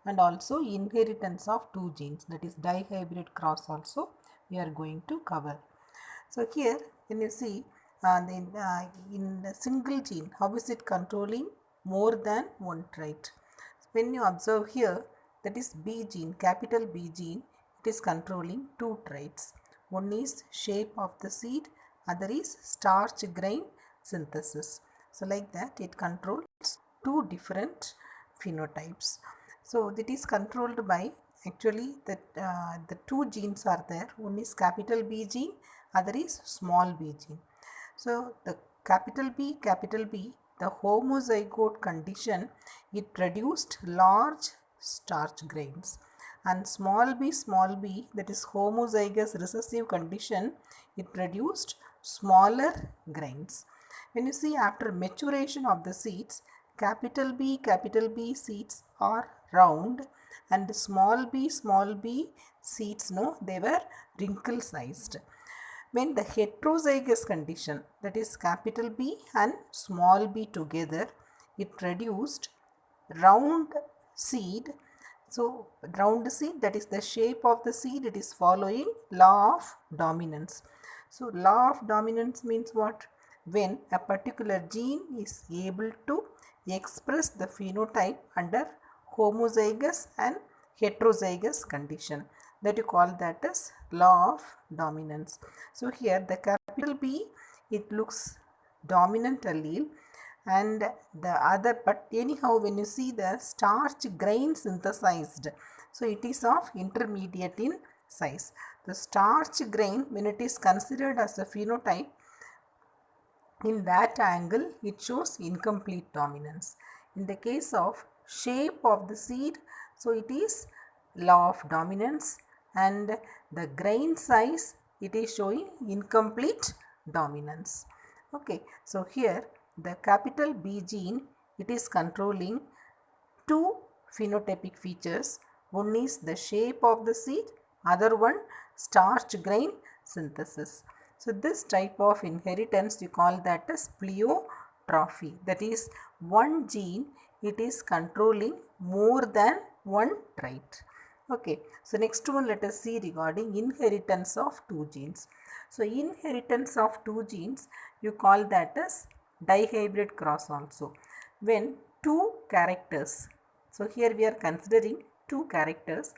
and also inheritance of two genes, that is dihybrid cross also we are going to cover. So here when you see in the single gene, how is it controlling more than one trait? When you observe here, that is B gene, capital B gene, it is controlling two traits. One is shape of the seed, other is starch grain synthesis. So like that it controls two different phenotypes. So that is controlled by actually the two genes are there. One is capital B gene, other is small b gene. So the capital B, the homozygote condition, it produced large starch grains, and small b, that is homozygous recessive condition, it produced smaller grains. When you see after maturation of the seeds, capital B seeds are round, and small b seeds, no, they were wrinkle sized. When the heterozygous condition, that is capital B and small b together, it produced round seed. So round seed, that is the shape of the seed, it is following law of dominance. So law of dominance means what? When a particular gene is able to express the phenotype under homozygous and heterozygous condition, that you call that as law of dominance. So here the capital B, it looks dominant allele, and the other, but anyhow when you see the starch grain synthesized, so it is of intermediate in size. The starch grain, when it is considered as a phenotype, in that angle it shows incomplete dominance. In the case of shape of the seed, so it is law of dominance, and the grain size, it is showing incomplete dominance. Okay, so here the capital B gene, it is controlling two phenotypic features. One is the shape of the seed, other one starch grain synthesis. So this type of inheritance, you call that as pleiotrophy. That is, one gene, it is controlling more than one trait. Okay, so next one, let us see regarding inheritance of two genes. So inheritance of two genes, you call that as dihybrid cross also. When two characters, so here we are considering two characters,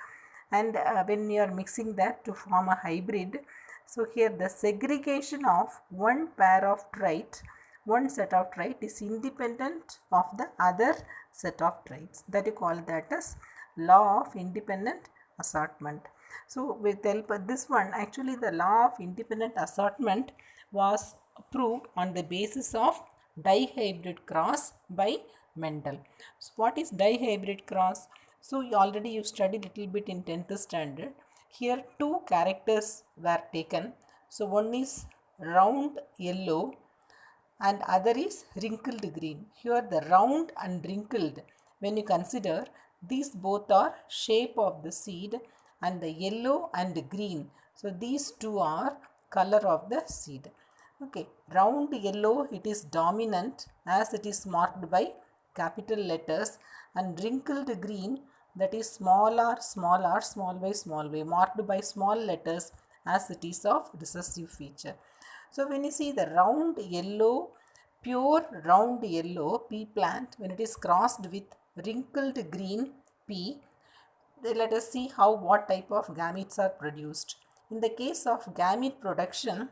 and when you are mixing that to form a hybrid, so here the segregation of one pair of trait, one set of trait is independent of the other set of traits, that you call that as law of independent assortment. So with help of this one, actually the law of independent assortment was proved on the basis of dihybrid cross by Mendel. So what is dihybrid cross? So you studied little bit in 10th standard. Here two characters were taken. So one is round yellow and other is wrinkled green. Here the round and wrinkled, when you consider, these both are shape of the seed, and the yellow and green, so these two are color of the seed. Okay, round yellow, it is dominant as it is marked by capital letters, and wrinkled green, that is small r small y marked by small letters as it is of recessive feature. So when you see the round yellow, pure round yellow pea plant, when it is crossed with wrinkled green pea, let us see how what type of gametes are produced. In the case of gamete production,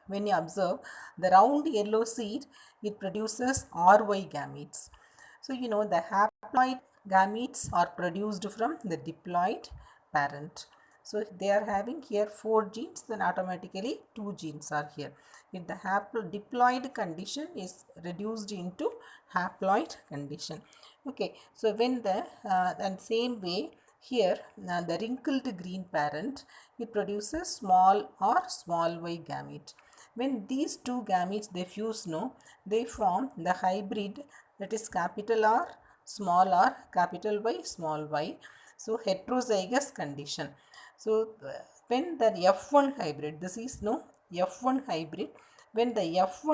when you observe the round yellow seed, it produces RY gametes. So you know the haploid gametes are produced from the diploid parent. So they are having here 4 genes, then automatically 2 genes are here. If the diploid condition is reduced into haploid condition. Okay, so when the and same way here the wrinkled green parent, it produces small or small y gamete. When these two gametes they fuse, no, they form the hybrid, that is capital R, small r, capital Y, small y. So heterozygous condition. So when the F1 hybrid, this is no F1 hybrid, when the F1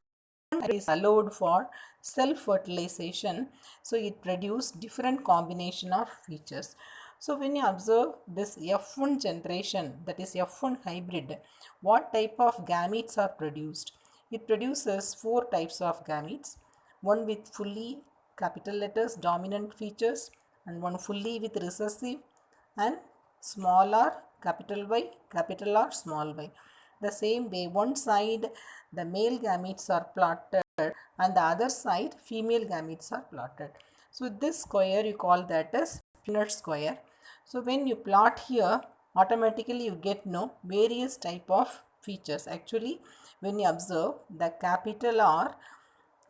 is allowed for self-fertilization. So it produced different combination of features. So when you observe this F1 generation, that is F1 hybrid, what type of gametes are produced? It produces four types of gametes. One with fully capital letters dominant features, and one fully with recessive, and small r, capital Y, capital R, small y. The same way, one side the male gametes are plotted and the other side female gametes are plotted. So this square you call that as Punnett square. So when you plot here, automatically you get no various type of features. Actually, when you observe the capital R,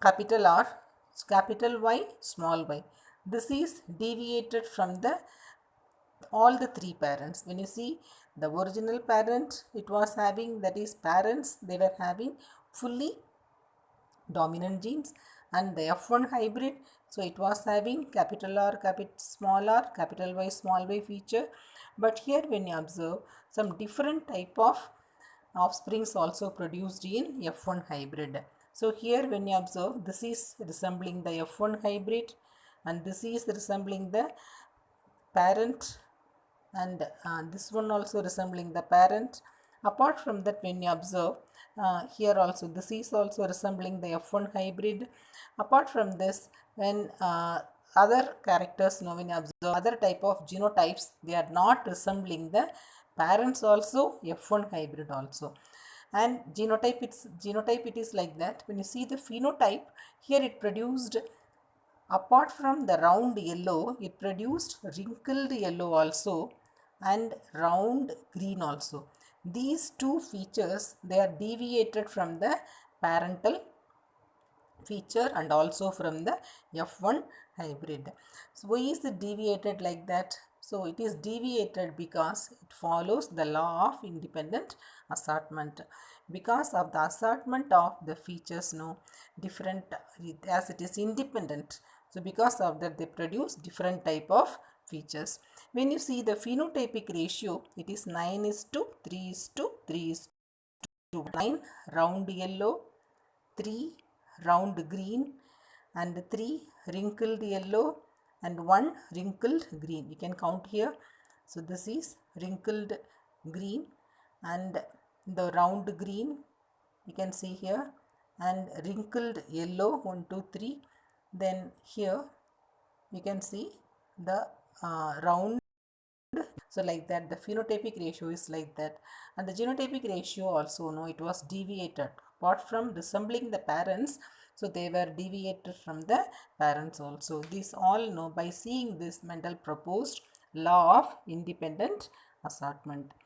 capital Y, small y, this is deviated from the all the three parents. When you see the original parent, it was having, that is parents, they were having fully dominant genes, and the F1 hybrid, so it was having capital R, small r, capital Y, small y feature. But here when you observe, some different type of offsprings also produced in F1 hybrid. So here when you observe, this is resembling the F1 hybrid and this is resembling the parent, and this one also resembling the parent. Apart from that, when you observe here also, this is also resembling the F1 hybrid. Apart from this, when other characters, now when you observe other type of genotypes, they are not resembling the parents also, F1 hybrid also. And genotype it is like that. When you see the phenotype, here it produced, apart from the round yellow, it produced wrinkled yellow also and round green also. These two features, they are deviated from the parental feature and also from the F1 hybrid. So why is it deviated like that? So it is deviated because it follows the law of independent assortment. Because of the assortment of the features, no different, as it is independent. So because of that, they produce different type of features. When you see the phenotypic ratio, it is 9 is to 3 is to 3 is to 9 round yellow, 3 round green, and 3 wrinkled yellow and 1 wrinkled green. You can count here. So this is wrinkled green and the round green you can see here, and wrinkled yellow 1 2 3. Then here you can see the round. So like that, the phenotypic ratio is like that. And the genotypic ratio also, no, it was deviated. Apart from resembling the parents, so they were deviated from the parents also. This all, no, by seeing this, Mendel proposed law of independent assortment.